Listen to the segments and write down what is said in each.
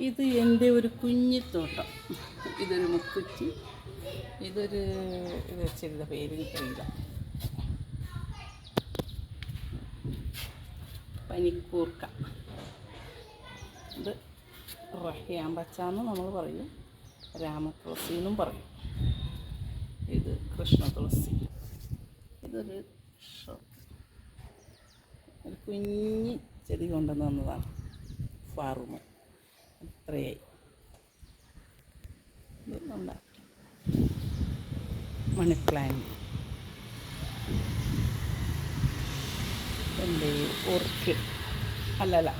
ഇത് എൻ്റെ ഒരു കുഞ്ഞിത്തോട്ടം. ഇതൊരു മുക്കുറ്റി. ഇതൊരു ഇത് വെച്ചിരുന്ന പേര് എനിക്കറിയില്ല. പനിക്കൂർക്ക. ഇത് റഹ്യാൻ പച്ചാന്ന് നമ്മൾ പറയും, രാമതുളസി എന്നും പറയും. ഇത് കൃഷ്ണ തുളസി. ഇതൊരു ഒരു കുഞ്ഞി ചെടി കൊണ്ടുവന്ന് വന്നതാണ്. ഫാറുമ് അത്രയായി. ഇത് ഉണ്ടാക്കി മണി പ്ലാന്റ്. എൻ്റെ ഓർക്കിഡ് അല്ലല്ല,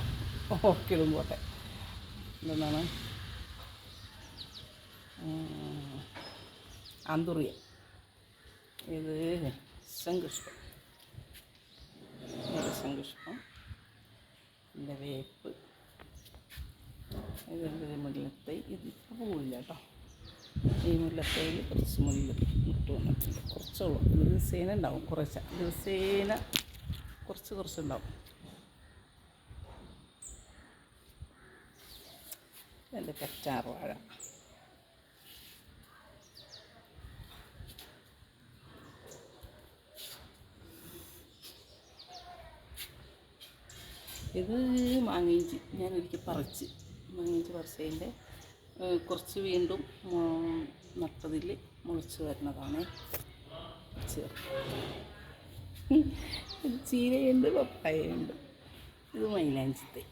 ഓർക്കിഡും പോട്ടെ. എന്താണ് ആന്തൂറിയ. ഇത് ശംഖുഷ്പം. ശംഖുഷ്പം. എൻ്റെ വേപ്പ്. ഇതെൻ്റെ മുല്ലത്തൈ. ഇതിപ്പോൾ പോവില്ല കേട്ടോ. ഈ മുല്ലത്തൈയിൽ കുറച്ച് മുല്ല ഇട്ട് വന്നിട്ടുണ്ട്. കുറച്ചുള്ളൂ. ദിവസേന ഉണ്ടാവും. ദിവസേന കുറച്ചുണ്ടാവും. എൻ്റെ കറ്റാർ വാഴ. ഇത് മാങ്ങയിഞ്ചി. ഞാനൊരിക്കൽ മാങ്ങയിഞ്ചി പറിച്ചതിൻ്റെ കുറച്ച് വീണ്ടും നട്ടതിൽ മുളച്ച് വരുന്നതാണ്. ചീരയുണ്ട്, പപ്പായയുണ്ട്. ഇത് മൈലാഞ്ചി തൈ.